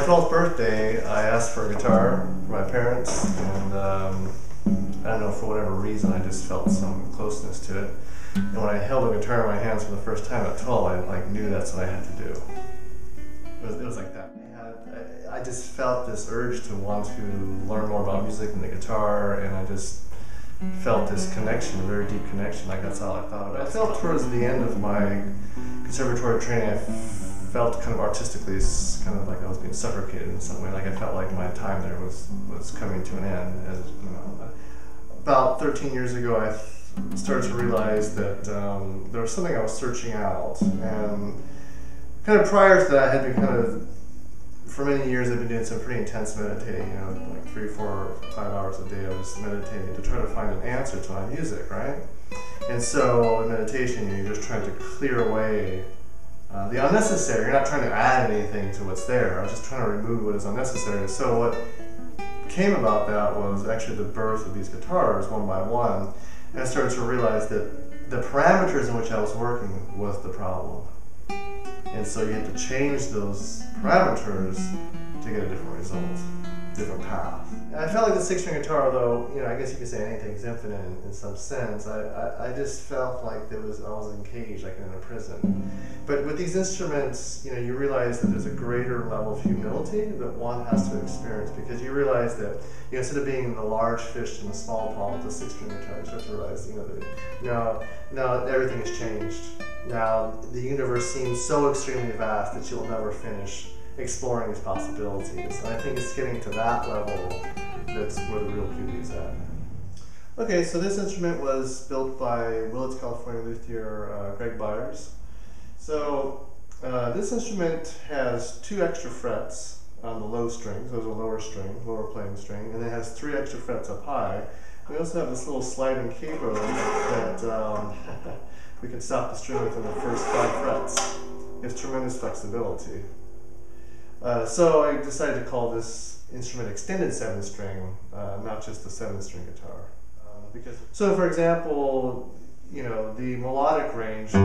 12th birthday, I asked for a guitar for my parents, and I don't know, for whatever reason, I just felt some closeness to it. And when I held a guitar in my hands for the first time at 12, I knew that's what I had to do. It was like that. I just felt this urge to want to learn more about music and the guitar, and I just felt this connection, a very deep connection. Like, that's all I thought about. I felt towards the end of my conservatory training, I felt kind of artistically, kind of like I was being suffocated in some way. Like, I felt like my time there was coming to an end. As you know, about 13 years ago, I started to realize that there was something I was searching out, and kind of prior to that, I had been kind of, for many years, I've been doing some pretty intense meditating, you know, like 3, 4, 5 hours a day I was meditating to try to find an answer to my music, right? And so in meditation, you're just trying to clear away the unnecessary. You're not trying to add anything to what's there. I was just trying to remove what is unnecessary. And so what came about that was actually the birth of these guitars, one by one. And I started to realize that the parameters in which I was working was the problem. And so you had to change those parameters to get a different result, different path. And I felt like the 6-string guitar, though, you know, I guess you could say anything's infinite in some sense. I just felt like I was encaged, like in a prison. But with these instruments, you know, you realize that there's a greater level of humility that one has to experience, because you realize that, you know, instead of being the large fish in the small pond with the 6-string guitar, you start to realize, you know, that now everything has changed. Now the universe seems so extremely vast that you'll never finish exploring its possibilities. And I think it's getting to that level that's where the real beauty is at. Okay, so this instrument was built by Willits, California luthier Greg Byers. So this instrument has 2 extra frets on the low strings. Those are lower playing string, and it has 3 extra frets up high. We also have this little sliding capo that we can stop the string within the first 5 frets. It has tremendous flexibility. So I decided to call this instrument extended 7-string, not just a 7-string guitar. So for example, you know, the melodic range is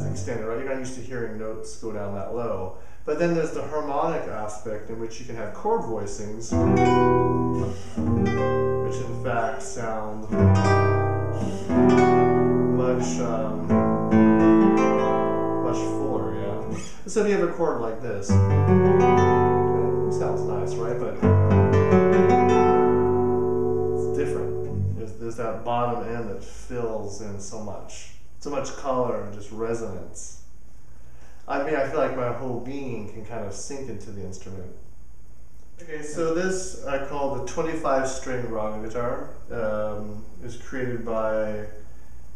extended, right? You're not used to hearing notes go down that low. But then there's the harmonic aspect in which you can have chord voicings, which in fact sound much fuller, yeah? So if you have a chord like this, it sounds nice, right? But it's different. There's that bottom end that fills in so much color and just resonance. I mean, I feel like my whole being can kind of sink into the instrument. Okay, so this I call the 25-string Raga guitar. It was created by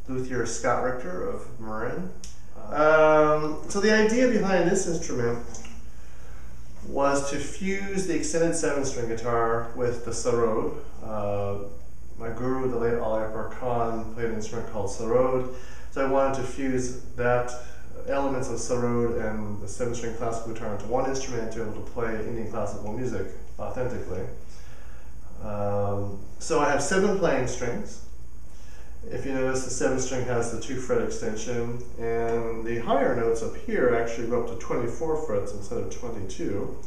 luthier Scott Richter of Marin. So the idea behind this instrument was to fuse the extended 7-string guitar with the sarod. My guru, the late Ali Akbar Khan, played an instrument called sarod. So I wanted to fuse that elements of sarod and the 7-string classical guitar into one instrument to be able to play Indian classical music authentically. So I have 7 playing strings. If you notice, the 7-string has the 2-fret extension, and the higher notes up here actually go up to 24 frets instead of 22.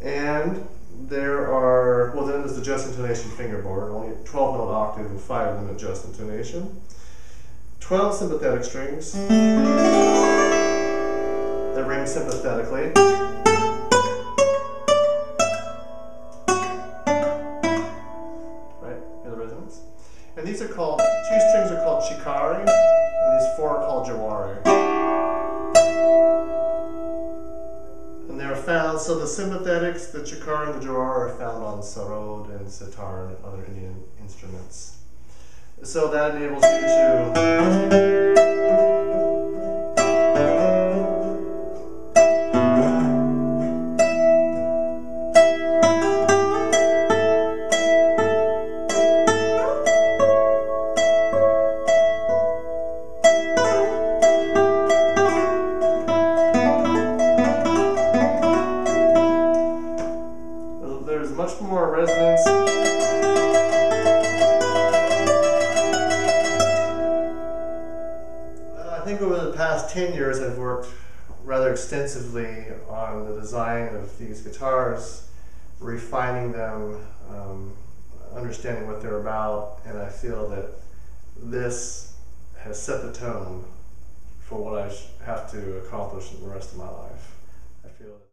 And there are, well, then there's the just intonation fingerboard, only 12-note octave and 5 of them at just intonation. 12 sympathetic strings that ring sympathetically. Right, hear the resonance? And these are called, 2 strings are called chikari, and these 4 are called jawari. And they're found, so the sympathetics, the chikari, and the jawari are found on sarod and sitar and other Indian instruments. So that enables you to there's much more resonance. I think over the past 10 years I've worked rather extensively on the design of these guitars, refining them, understanding what they're about, and I feel that this has set the tone for what I have to accomplish in the rest of my life. I feel that